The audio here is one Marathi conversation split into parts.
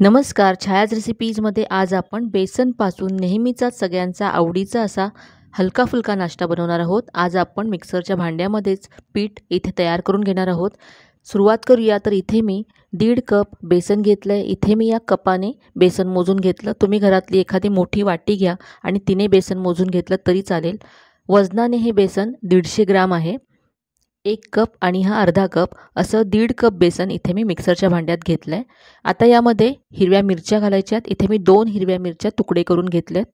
नमस्कार. छायाज रेसिपीजमध्ये आज आपण बेसनपासून नेहमीचाच सगळ्यांचा आवडीचा असा हलका-फुलका नाश्ता बनवणार आहोत. आज आपण मिक्सरच्या भांड्यामध्येच पीठ इथे तयार करून घेणार आहोत. सुरुवात करूया. तर इथे मी 1.5 कप बेसन घेतलं आहे. इथे मी या कपाने बेसन मोजून घेतलं. तुम्ही घरातली एखादी मोठी वाटी घ्या आणि तिने बेसन मोजून घेतलं तरी चालेल. वजनाने हे बेसन 150 ग्राम आहे. 1 कप आणि हा अर्धा कप असं 1.5 कप बेसन इथे मी मिक्सरच्या भांड्यात घेतलं आहे. आता यामध्ये हिरव्या मिरच्या घालायच्यात. इथे मी 2 हिरव्या मिरच्या तुकडे करून घेतल्यात.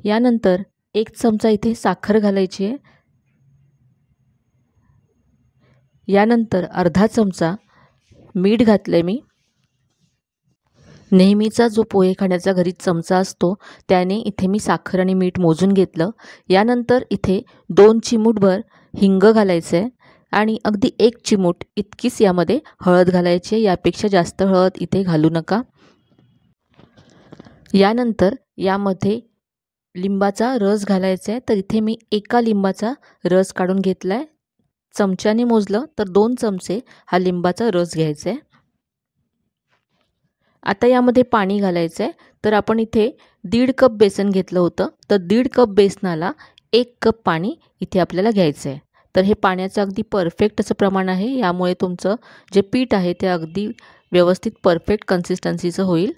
यानंतर 1 चमचा इथे साखर घालायची आहे. यानंतर अर्धा चमचा मीठ घातलं मी. नेहमीचा जो पोहे खाण्याचा घरी चमचा असतो त्याने इथे मी साखर आणि मीठ मोजून घेतलं. यानंतर इथे 2 चिमूटभर हिंग घालायचं आहे आणि अगदी 1 चिमूट इतकीच यामध्ये हळद घालायची आहे. यापेक्षा जास्त हळद इथे घालू नका. यानंतर यामध्ये लिंबाचा रस घालायचा आहे. तर इथे मी 1 लिंबाचा रस काढून घेतला आहे. चमच्याने मोजलं तर 2 चमचे हा लिंबाचा रस घ्यायचा आहे. आता यामध्ये पाणी घालायचं आहे. तर आपण इथे 1.5 कप बेसन घेतलं होतं. तर 1.5 कप बेसनाला 1 कप पाणी इथे आपल्याला घ्यायचं आहे. तर हे पाण्याचं अगदी परफेक्ट असं प्रमाण आहे. यामुळे तुमचं जे पीठ आहे ते अगदी व्यवस्थित परफेक्ट कन्सिस्टन्सीचं होईल.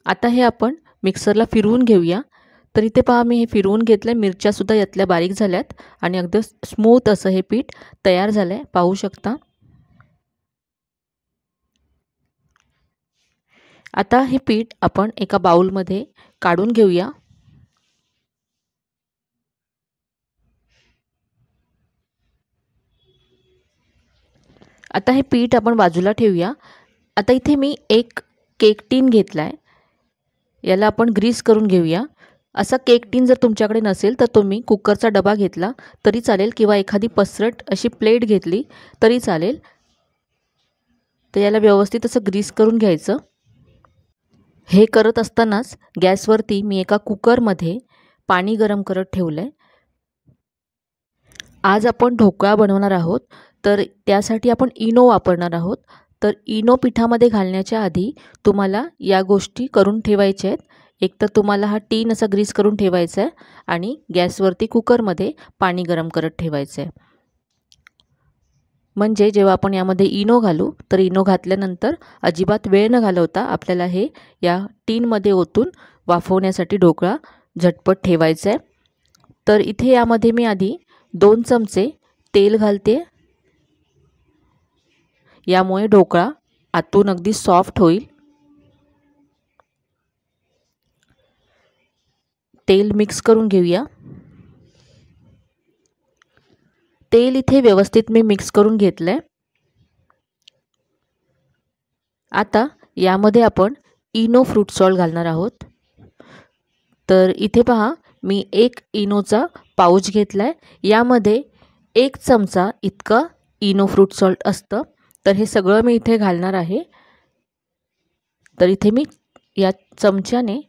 आता हे आपण मिक्सरला फिरवून घेऊया. तर इथे पहा मी हे फिरवून घेतलं. मिरच्यासुद्धा यातल्या बारीक झाल्यात आणि अगदी स्मूथ असं हे पीठ तयार झालं आहे. पाहू शकता. आता हे पीठ आपण एका बाउलमध्ये काढून घेऊया. आता हे पीठ आपण बाजूला ठेवूया. आता इथे मी एक केक टीन घेतला आहे. याला आपण ग्रीस करून घेऊया. असा केक टीन जर तुमच्याकडे नसेल तर तुम्ही कुकरचा डबा घेतला तरी चालेल किंवा एखादी पसरट अशी प्लेट घेतली तरी चालेल. तर याला व्यवस्थित असं ग्रीस करून घ्यायचं. हे करत असतानाच गॅसवरती मी एका कुकरमध्ये पाणी गरम करत ठेवलं आहे. आज आपण ढोकळा बनवणार आहोत. तर त्यासाठी आपण इनो वापरणार आहोत. तर इनो पिठामध्ये घालण्याच्या आधी तुम्हाला या गोष्टी करून ठेवायच्या आहेत. एक तर तुम्हाला हा टीन असा ग्रीस करून ठेवायचा आहे आणि गॅसवरती कुकरमध्ये पाणी गरम करत ठेवायचं आहे. म्हणजे जेव्हा आपण यामध्ये इनो घालू तर इनो घातल्यानंतर अजिबात वेळ न घालवता आपल्याला हे या टीनमध्ये ओतून वाफवण्यासाठी ढोकळा झटपट ठेवायचा आहे. तर इथे यामध्ये मी आधी 2 चमचे तेल घालते. यामुळे ढोकळा आतून अगदी सॉफ्ट होईल. तेल मिक्स करून घेऊया. तेल इथे व्यवस्थित मी मिक्स करून घेतलं आहे. आता यामध्ये आपण इनो फ्रूट सॉल्ट घालणार आहोत. तर इथे पहा मी 1 इनोचा पाऊच घेतला आहे. यामध्ये 1 चमचा इतका इनो फ्रूट सॉल्ट असतं. तर हे सगळं मी इथे घालणार आहे. तर इथे मी या चमच्याने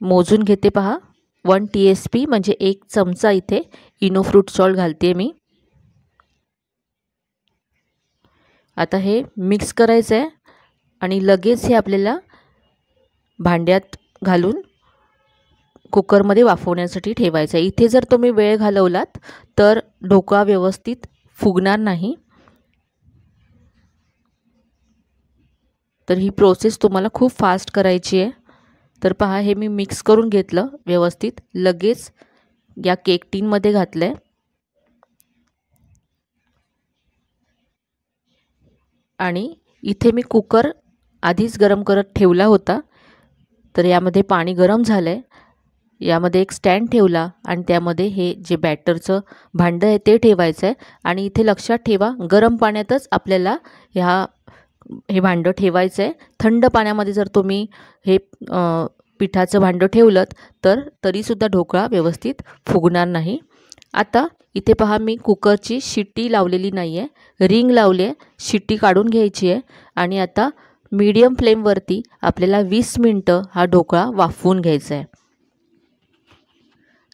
मोजून घेते. पहा 1 TSP म्हणजे 1 चमचा इथे इनो फ्रूट सॉल्ट घालते मी. आता हे मिक्स करायचं आहे आणि लगेच हे आपल्याला भांड्यात घालून कुकरमध्ये वाफवण्यासाठी ठेवायचं आहे. इथे जर तुम्ही वेळ घालवलात तर ढोकळा व्यवस्थित फुगणार नाही. तर ही प्रोसेस तुम्हाला खूप फास्ट करायची आहे. तर पहा हे मी मिक्स करून घेतलं व्यवस्थित. लगेच या केक टीनमध्ये घातलं आहे आणि इथे मी कुकर आधीच गरम करत ठेवला होता. तर यामध्ये पाणी गरम झालं आहे. यामध्ये एक स्टँड ठेवला आणि त्यामध्ये हे जे बॅटरचं भांडं आहे ते ठेवायचं आहे. आणि इथे लक्षात ठेवा गरम पाण्यातच आपल्याला हे भांडं ठेवायचं आहे. थंड पाण्यामध्ये जर तुम्ही हे पिठाचं भांडं ठेवलं तर तरीसुद्धा ढोकळा व्यवस्थित फुगणार नाही. आता इथे पहा मी कुकरची शिट्टी लावलेली नाही आहे. रिंग लावली आहे. शिट्टी काढून घ्यायची आहे आणि आता मीडियम फ्लेमवरती आपल्याला 20 मिनटं हा ढोकळा वाफवून घ्यायचा आहे.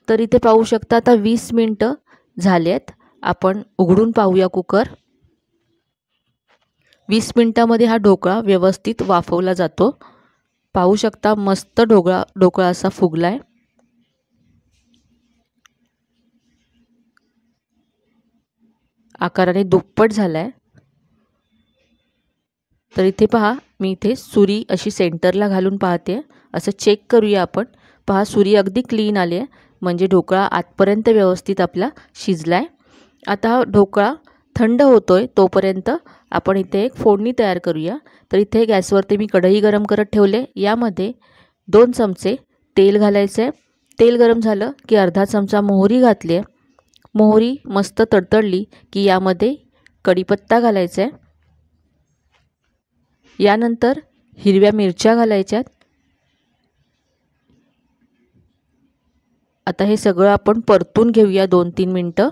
तर इथे पाहू शकता आता 20 मिनटं झाले आहेत. आपण उघडून पाहूया कुकर. 20 मिनिटांमध्ये हा ढोकळा व्यवस्थित वाफवला जातो। पाहू शकता मस्त ढोकळा असा फुगलाय। आकाराने दुप्पट झालाय। तर इथे पहा, मी इथे सुरी अशी सेंटरला घालून पाहते, असं चेक करूया आपण। पहा सुरी अगदी क्लीन आली आहे, म्हणजे ढोकळा आतपर्यंत व्यवस्थित आपला शिजलाय। आता हा ढोकळा थंड होतोय तोपर्यंत आपण इथे एक फोडणी तयार करूया। तर इथे गॅसवरती मी कढई गरम करत ठेवले। यामध्ये 2 चमचे तेल घालायचे। तेल गरम झालं की अर्धा चमचा मोहरी घातली आहे। मोहरी मस्त तडतडली की यामध्ये कढीपत्ता घालायचा आहे। यानंतर हिरव्या मिरच्या घालायच्यात। आता हे सगळं आपण परतून घेऊया 2-3 मिनिटं।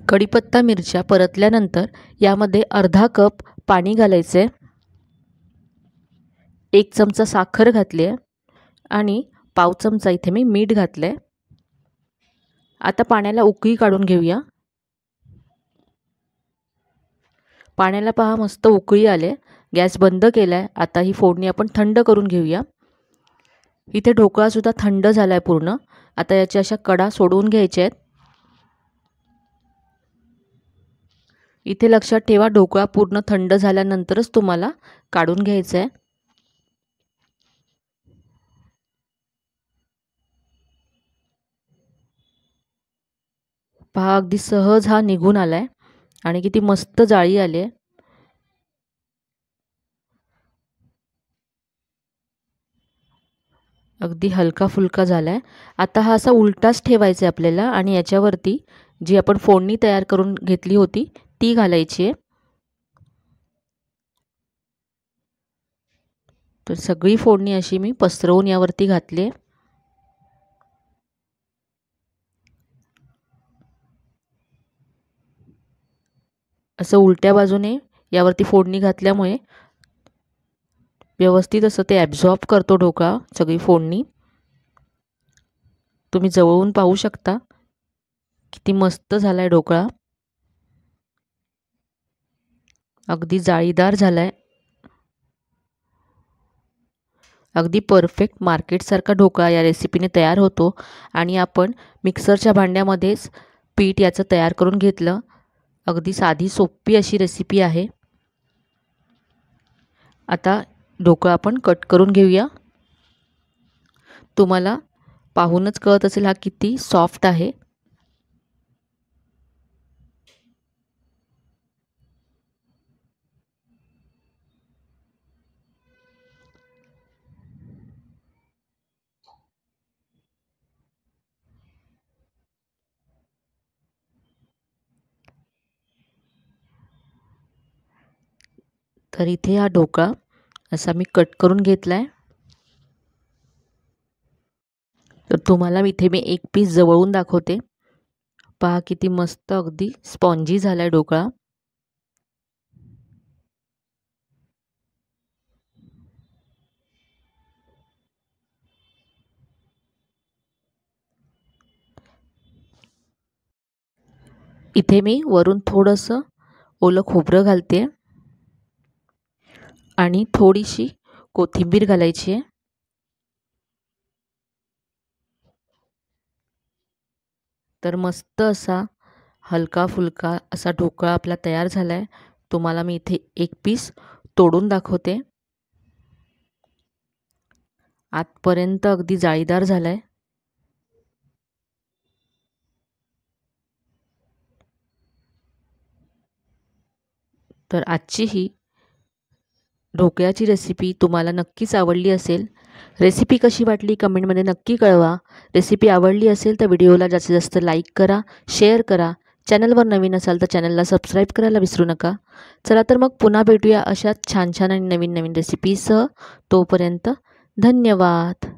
कढीपत्ता मिरच्या परतल्यानंतर यामध्ये अर्धा कप पाणी घालायचे। 1 चमचा साखर घातली आहे आणि पाव चमचा इथे मी मीठ घातले। आता पाण्याला उकळी काढून घेऊया। पाण्याला पहा मस्त उकळी आले। गॅस बंद केलाय। आता ही फोडणी आपण थंड करून घेऊया। इथे ढोकळा सुद्धा थंड झालाय पूर्ण। आता याच्या अशा कडा सोडून घ्यायच्या आहेत। इथे लक्षात ठेवा, ढोकळा पूर्ण थंड झाल्यानंतरच तुम्हाला काढून घ्यायचा आहे। पहा अगदी सहज हा निघून आलाय आणि किती मस्त जाळी आली आहे। अगदी हलका फुलका झालाय। आता हा असा उलटाच ठेवायचा आहे आपल्याला आणि याच्यावरती जी आपण फोडणी तयार करून घेतली होती ती घालायची आहे। तर सगळी फोडणी अशी मी पसरवून यावरती घातली आहे। असं उलट्या बाजूने यावरती फोडणी घातल्यामुळे व्यवस्थित असं ते ॲब्झॉर्ब करतो ढोकळा सगळी फोडणी। तुम्ही जवळून पाहू शकता किती मस्त झालाय ढोकळा। अगदी जाळीदार झालाय। अगदी परफेक्ट मार्केटसारखा ढोकळा या रेसिपीने तयार होतो आणि आपण मिक्सरच्या भांड्यामध्येच पीठ याचं तयार करून घेतलं। अगदी साधी सोपी अशी रेसिपी आहे। आता ढोकळा आपण कट करून घेऊया। तुम्हाला पाहूनच कळत असेल हा किती सॉफ्ट आहे। तर इथे हा ढोकळा असा मी कट करून घेतलाय। तर तुम्हाला इथे मी एक पीस जवळून दाखवते। पहा किती मस्त अगदी स्पॉन्जी झालाय ढोकळा। इथे मी वरून थोडंसं ओलं खोबरं घालते आणि थोडीशी कोथिंबीर घालायची आहे। तर मस्त असा हलका फुलका असा ढोकळा आपला तयार झालाय। तुम्हाला मी इथे एक पीस तोडून दाखवते। आतपर्यंत अगदी जाळीदार झालाय। तर आजची ही ढोकळ्याची रेसिपी तुम्हाला नक्कीच आवडली असेल। रेसिपी कशी वाटली कमेंटमध्ये नक्की कळवा। रेसिपी आवडली असेल तर व्हिडिओला जास्तीत जास्त लाईक करा, शेअर करा। चॅनलवर नवीन असाल तर चॅनलला सबस्क्राईब करायला विसरू नका। चला तर मग पुन्हा भेटूया अशाच छान छान आणि नवीन नवीन रेसिपीसह। तोपर्यंत धन्यवाद।